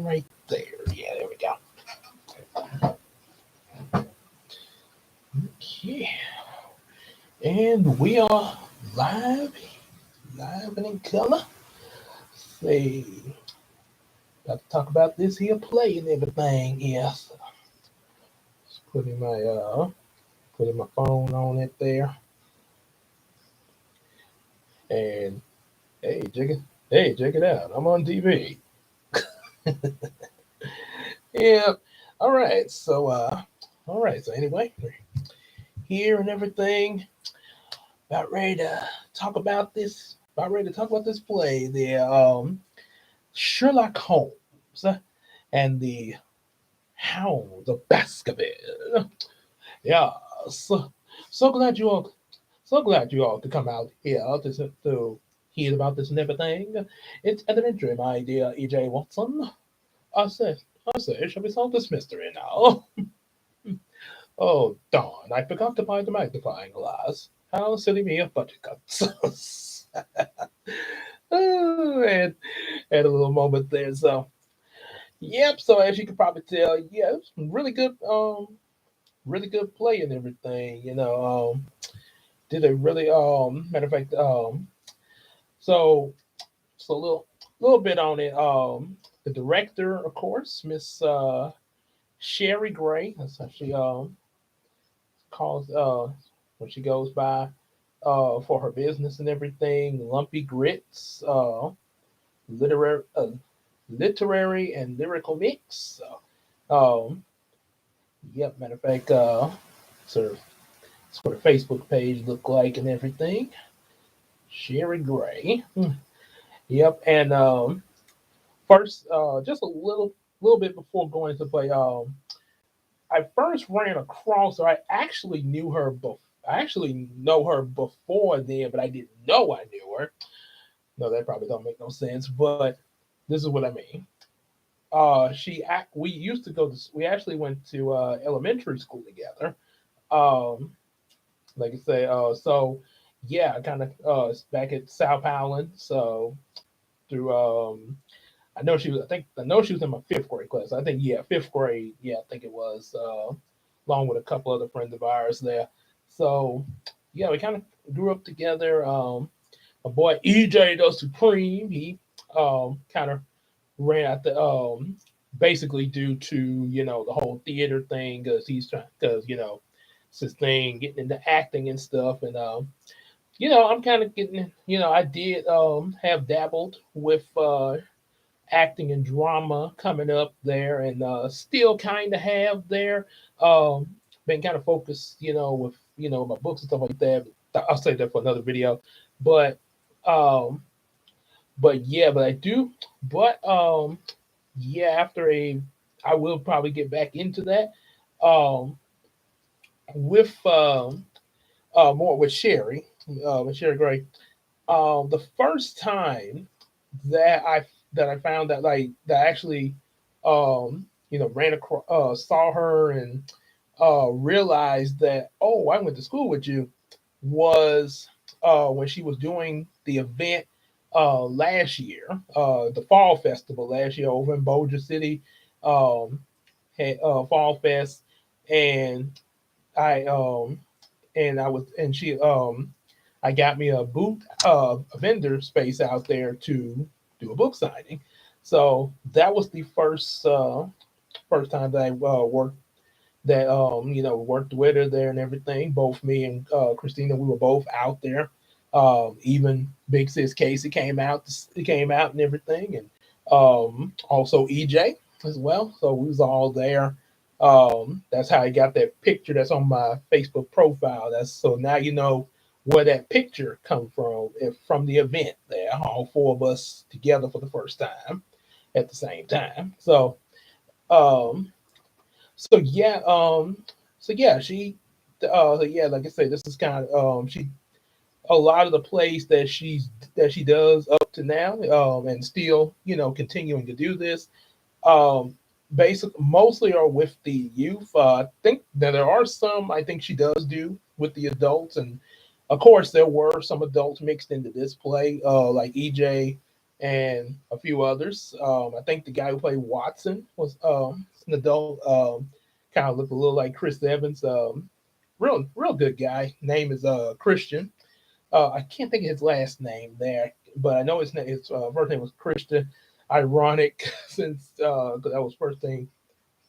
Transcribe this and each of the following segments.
right there. Yeah, there we go. Okay. And we are live, live and in color. Say, got to talk about this here play and everything. Yes. Just putting my phone on it there. And hey, check it out. I'm on TV. Yeah. All right. So anyway, we're here and everything. About ready to talk about this. About ready to talk about this play, the Sherlock Holmes and the Hounds of Baskerville. Yeah, so glad you all, so glad you all could come out here to hear about this and everything. It's elementary, my dear E.J. Watson. I say, shall we solve this mystery now? Oh, darn, I forgot to buy the magnifying glass. How silly me of budget cuts. Oh, and had a little moment there. So, yep. So as you can probably tell, yeah, it was really good play and everything. Did a really matter of fact, so so a little bit on it. The director, of course, Miss Sherry Gray. That's how she calls when she goes by for her business and everything. Lumpy Grits, literary literary and lyrical mix. Yep, matter of fact, sort of that's what her Facebook page looked like and everything. Sherry Gray. Yep, and first, just a little bit before going to play, I first ran across her. I actually knew her before. I actually know her before then, but I didn't know I knew her. No, that probably don't make no sense. But this is what I mean. We used to go to. We actually went to elementary school together. Um, like I say, so yeah, kind of back at South Howland. So through I know she was. I know she was in my fifth grade class. I think yeah, fifth grade. Yeah, I think it was. Along with a couple other friends of ours there. So yeah, we kind of grew up together. My boy EJ the Supreme. He kind of ran out the basically due to the whole theater thing because he's trying because it's his thing getting into acting and stuff and I'm kind of getting I did have dabbled with acting and drama coming up there and still kind of have there been kind of focused with my books and stuff like that. I'll say that for another video, but um yeah, but I do but yeah, after a I will probably get back into that um with more with Sherry Gray. The first time that I found that that I actually ran across saw her and realized that, oh, I went to school with you, was when she was doing the event last year, the fall festival last year over in Boulder City, um, had fall fest, and I I was and she I got me a booth a vendor space out there to do a book signing. So that was the first time that I worked with her there and everything. Both me and Christina, we were both out there. Even Big Sis Casey came out and everything, and also EJ as well. So we was all there. That's how I got that picture that's on my Facebook profile. That's so now you know where that picture come from, from the event there. All four of us together for the first time at the same time. Um, so yeah, like I said, this is kind of she a lot of the plays that she does up to now, and still continuing to do this. Um, mostly are with the youth. I think that there are some I think she does do with the adults, and of course there were some adults mixed into this play, like EJ and a few others. I think the guy who played Watson was an adult. Kind of looked a little like Chris Evans. Real good guy. Name is Christian. I can't think of his last name there, but I know his first name was Christian. Ironic, since that was first thing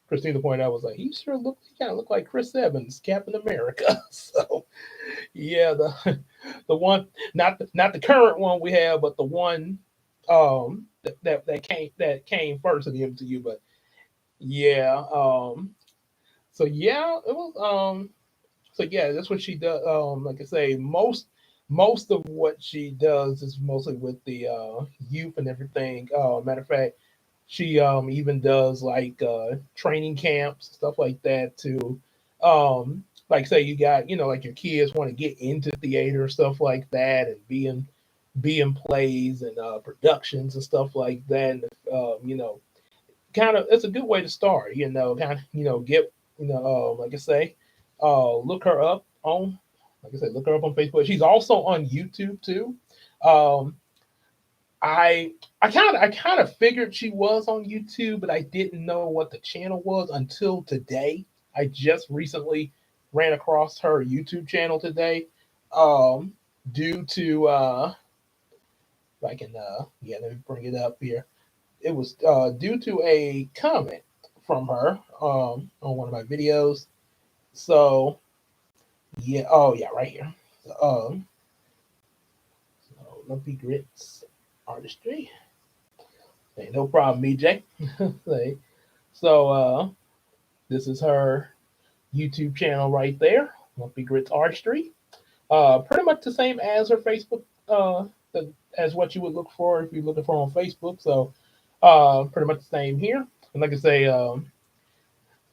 Christina pointed out, was like he kind of looked like Chris Evans, Captain America. So yeah, the one, not the current one we have, but the one that came first in the MCU. But yeah, so yeah, it was so yeah, that's what she does. Like I say, most of what she does is mostly with the youth and everything. Matter of fact, she even does like training camps, stuff like that too. Like say you got, like your kids want to get into theater, stuff like that, and be in plays and productions and stuff like that. And, kind of, it's a good way to start. Kind of, get, like I say, look her up on, like I said, look her up on Facebook. She's also on YouTube too. Um, I kind of figured she was on YouTube, but I didn't know what the channel was until today. I just recently ran across her YouTube channel today, um, due to if I can yeah, let me bring it up here. It was due to a comment from her on one of my videos. So yeah, oh yeah, right here. So Lumpy Grits Artistry. Hey, no problem, BJ. Like, so this is her YouTube channel right there, Lumpy Grits Artistry. Pretty much the same as her Facebook, as what you would look for if you're looking for on Facebook. So pretty much the same here. And like I say,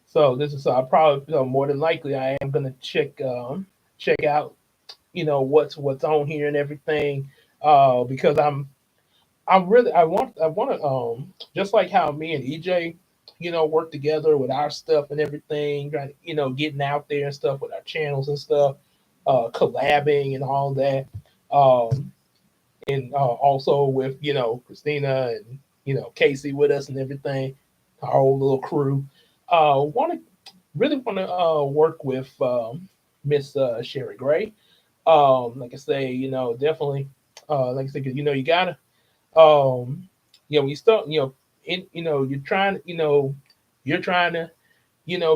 so this is probably, more than likely I am gonna check out, what's on here and everything, because I want to, just like how me and EJ, work together with our stuff and everything, right, getting out there and stuff with our channels and stuff, collabing and all that. Um, and also with, Christina and, Casey with us and everything, our whole little crew. Want to Really want to work with Miss Sherry Gray. Like I say, definitely, like I said, 'cause, you gotta, when you start, you're trying to,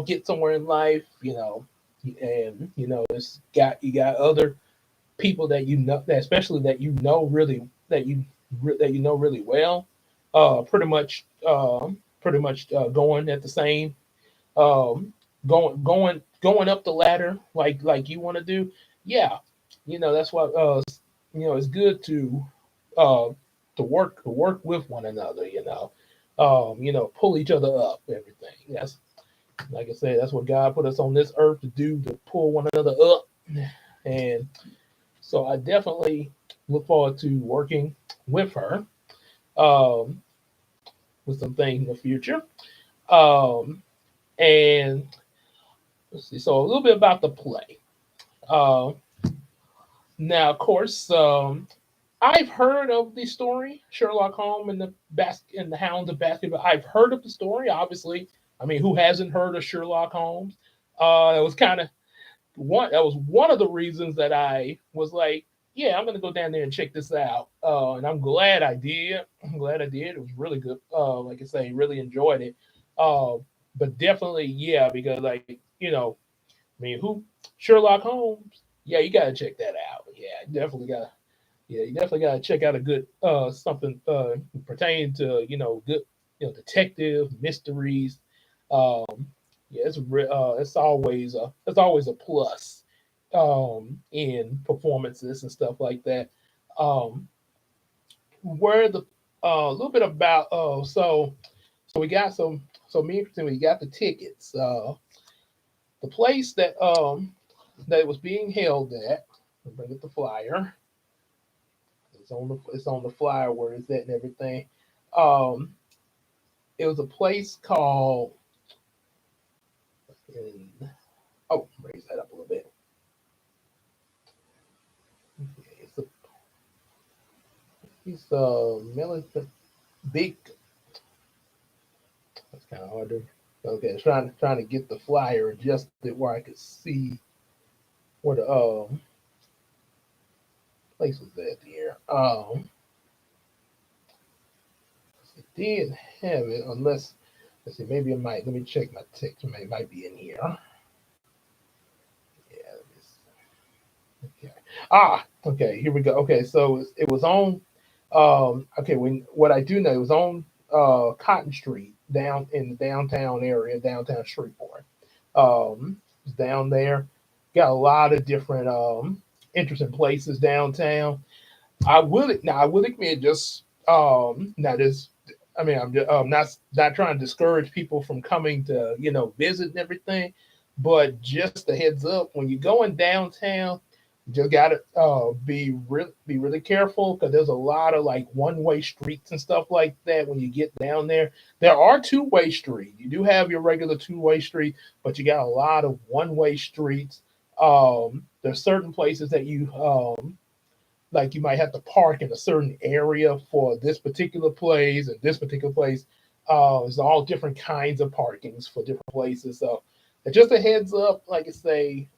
get somewhere in life, and it's got you got other people that that especially that that you know really well, pretty much going at the same, going up the ladder like you want to do. Yeah, that's what, it's good uh to work with one another. Pull each other up. Everything. That's, like I said, that's what God put us on this earth to do, to pull one another up. And so I definitely look forward to working with her, um, with some things in the future. Um, and let's see. So a little bit about the play. Uh, Now, of course, I've heard of the story, Sherlock Holmes and the Hounds of Baskerville. I've heard of the story, obviously. I mean, who hasn't heard of Sherlock Holmes? It was kind of one. That was one of the reasons that I was like, yeah, I'm gonna go down there and check this out. And I'm glad I did. I'm glad I did. It was really good. Like I say, really enjoyed it. Uh, but definitely, yeah, because like, I mean, who Sherlock Holmes? Yeah, you gotta check that out. Yeah, you definitely gotta check out a good something pertaining to, good, detective mysteries. Um, yeah, it's always a plus in performances and stuff like that. Um, where the A little bit about, so we got some so me and Christine, we got the tickets. The place that it was being held at. I'll bring up the flyer. It's on the flyer where it's at and everything. Um, it was a place called. In, oh, raise that up a little bit. Okay, He's militant big. That's kind of hard to. Okay, trying to get the flyer adjusted where I could see where the place was at here. It did have it, unless let's see, maybe it might. Let me check my text. It might be in here. Yeah. Okay. Okay. Here we go. Okay, so it was on. Okay. What I do know, it was on Cotton Street down in the downtown area, downtown Shreveport. It's down there. Got a lot of different interesting places downtown. I will admit just now this. I mean, I'm just, not trying to discourage people from coming to visit and everything, but just a heads up when you're going downtown, you just gotta be really careful because there's a lot of like one way streets and stuff like that. When you get down there, there are two-way streets. You do have your regular two-way street, but you got a lot of one-way streets. There's certain places that you like you might have to park in a certain area for this particular place and this particular place. There's all different kinds of parkings for different places. So just a heads up, like I say,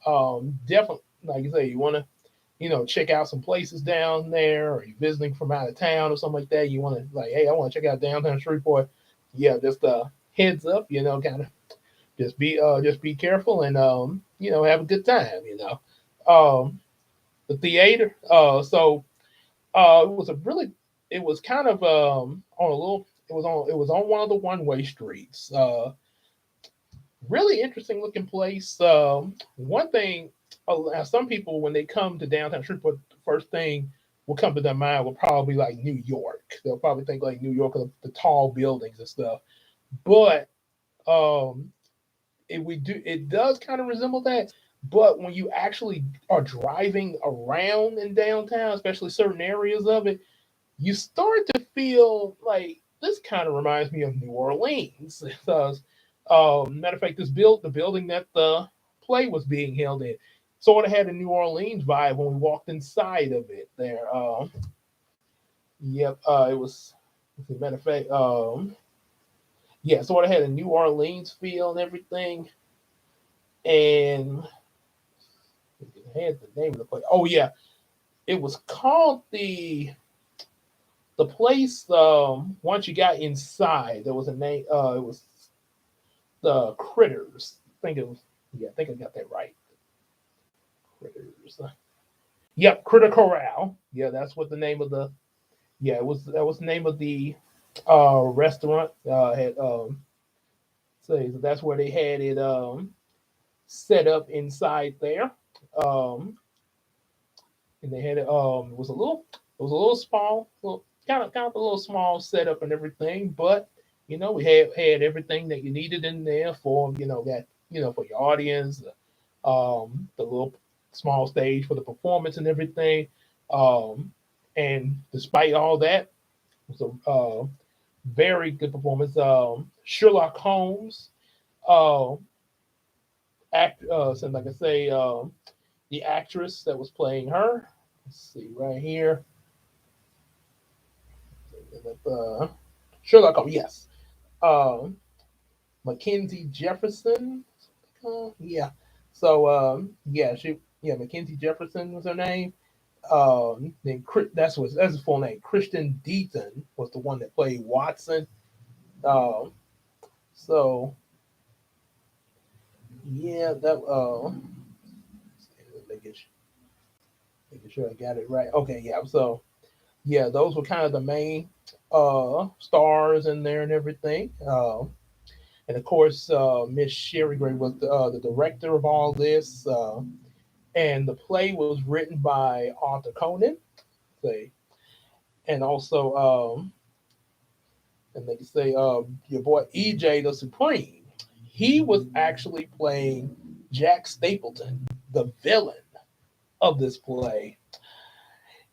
definitely, like I say, you want to, check out some places down there, or you're visiting from out of town or something like that. You want to like, hey, I want to check out downtown Shreveport. Yeah, just a heads up, kind of just be careful and have a good time. The theater. It was a really, it was kind of on a little, it was on one of the one way streets. Really interesting looking place. One thing, some people when they come to downtown Shreveport, the first thing will come to their mind will probably like New York. They'll probably think like New York, the tall buildings and stuff. But um, it does kind of resemble that. But when you actually are driving around in downtown, especially certain areas of it, you start to feel like this kind of reminds me of New Orleans. Because, matter of fact, the building that the play was being held in sort of had a New Orleans vibe when we walked inside of it. There, yep, it was. As a matter of fact, yeah, sort of had a New Orleans feel and everything, and it had the name of the place. Oh yeah, it was called the place. Once you got inside, there was a name. It was the Critters. I think it was. Yeah, I think I got that right. Critters. Yep, Critter Corral. Yeah, that's what the name of the. Yeah, it was that was the name of the restaurant. Had say so that's where they had it set up inside there. Um, and they had it was a little small, little kind of a little small setup and everything, but we had everything that you needed in there for that for your audience, the little small stage for the performance and everything. Um, and despite all that, it was a very good performance. Sherlock Holmes, uh, so like I say, the actress that was playing her. Let's see right here. Sherlock Holmes, yes. Um, Mackenzie Jefferson. Yeah. So Mackenzie Jefferson was her name. Then that's his full name. Kristen Deaton was the one that played Watson. Um, so yeah, that making, making sure I got it right. Okay, yeah. So yeah, those were kind of the main stars in there and everything. And of course, Miss Sherry Gray was the director of all this. And the play was written by Arthur Conan, say, and also, and they say, your boy EJ the Supreme. He was actually playing Jack Stapleton, the villain of this play.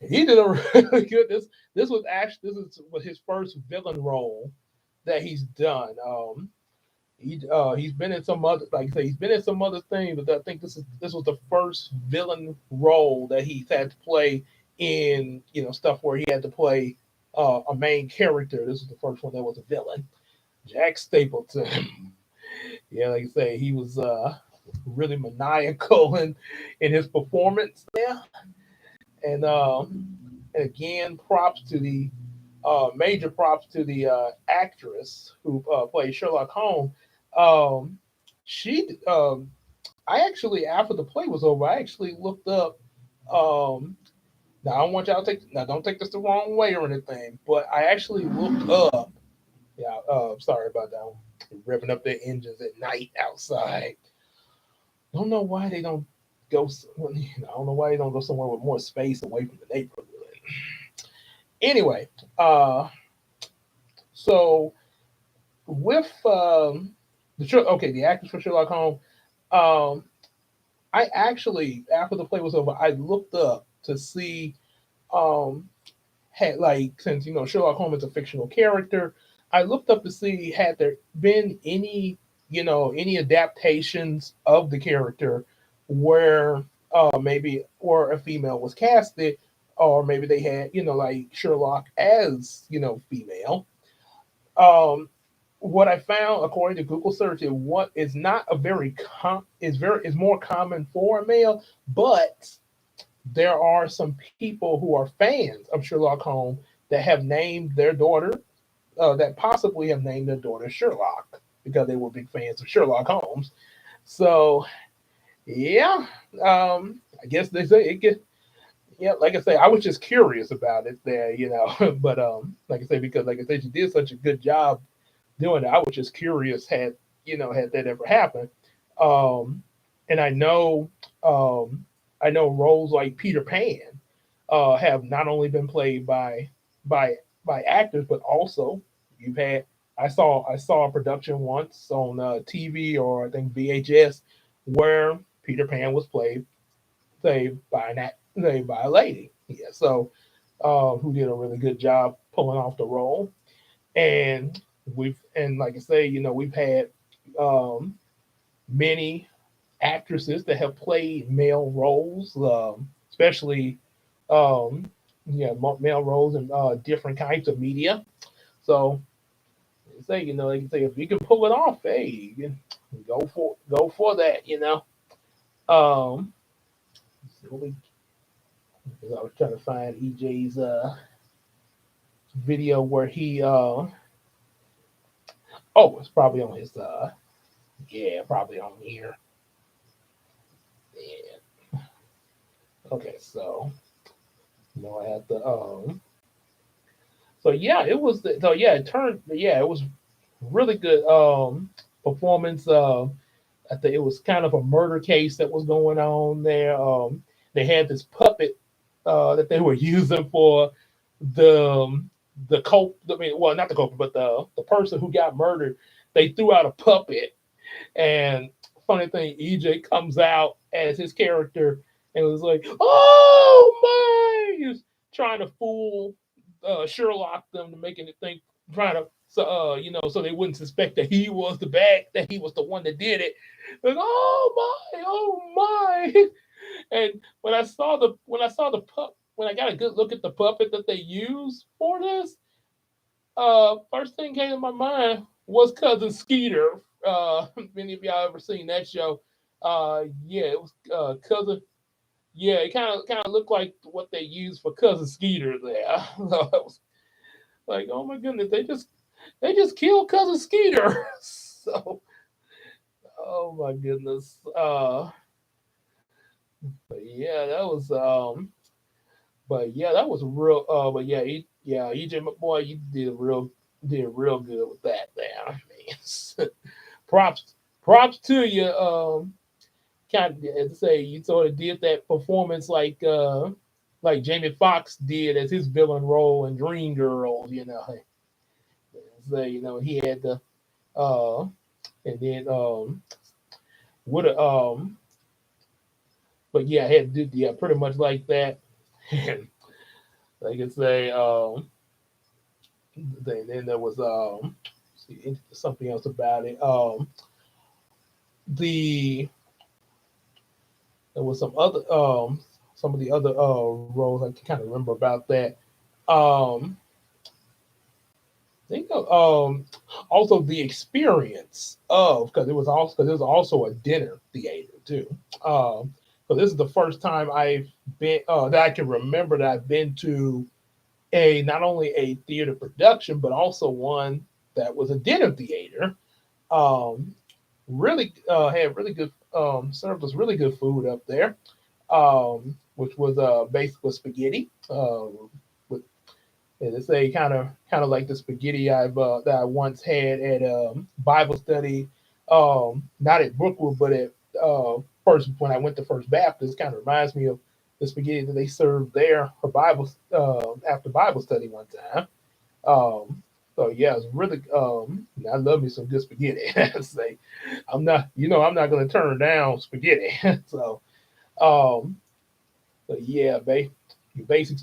He did a really good. This was his first villain role that he's done. He's been in some other, like I say, he's been in some other things, but I think this was the first villain role that he's had to play in stuff where he had to play. a main character. This was the first one that was a villain, Jack Stapleton. Yeah, like I say, he was really maniacal in his performance there, and again, props to the major props to the actress who played Sherlock Holmes. Um, she, I actually, after the play was over, I actually looked up. Um, Now I don't want y'all to take now don't take this the wrong way or anything, but I actually looked up. Yeah, sorry about that. Revving up their engines at night outside. I don't know why they don't go. I don't know why they don't go somewhere with more space away from the neighborhood. Anyway, so with the actors for Sherlock Holmes, um, I actually after the play was over, I looked up to see um had like since Sherlock Holmes is a fictional character, I looked up to see had there been any any adaptations of the character where maybe or a female was casted, or maybe they had like Sherlock as female. Um, what I found according to Google search is what is not a very is more common for a male, but there are some people who are fans of Sherlock Holmes that have named their daughter, that possibly have named their daughter Sherlock because they were big fans of Sherlock Holmes. So, yeah, I guess they say it get. Yeah, like I say, I was just curious about it there, but like I say, because like I said, she did such a good job doing it. I was just curious had that ever happened. Um, and I know roles like Peter Pan have not only been played by by actors, but also you've had. I saw a production once on TV or I think VHS where Peter Pan was played say by say by a lady. Yeah, so who did a really good job pulling off the role. And like I say, we've had um, many actresses that have played male roles, especially um, male roles in different kinds of media. So say like you say if you can pull it off, hey, you can go for that. Um, so I was trying to find EJ's video where he oh it's probably on his yeah probably on here. Yeah. Okay, so I have to so yeah, it turned it was really good performance. I think it was kind of a murder case that was going on there. They had this puppet that they were using for the cult. I mean, well, not the culprit, but the person who got murdered. They threw out a puppet, and funny thing, EJ comes out as his character and was like, "Oh my!" He was trying to fool Sherlock them to making it think, trying to so they wouldn't suspect that he was the one that did it. Like, oh my! And when I got a good look at the puppet that they used for this, first thing came to my mind was Cousin Skeeter. Many of y'all ever seen that show? Yeah, it was Cousin. Yeah, it kind of looked like what they used for Cousin Skeeter there. So I was like, oh my goodness, they just killed Cousin Skeeter. So, oh my goodness. But yeah, that was but yeah, that was real. But yeah, EJ boy, you did real good with that there. I mean, props props to you. Kind of to say you sort of did that performance like Jamie Foxx did as his villain role in Dreamgirls. So he had the uh, and then would but yeah, I had to do pretty much like that. And like I say, then there was see, something else about it. The There was some of the other roles I can kind of remember about that. Um, think also the experience of, because it was also a dinner theater too. So this is the first time I've been that I can remember that I've been to a not only a theater production but also one that was a dinner theater. Um, really had really good served us really good food up there, which was basically spaghetti. With and it's a kind of like the spaghetti that I once had at Bible study, not at Brookwood, but at first when I went to First Baptist. Kind of reminds me of the spaghetti that they served there for Bible after Bible study one time. Um, so yeah, it's really I love me some good spaghetti. Say I'm not gonna turn down spaghetti. So um, but yeah, basic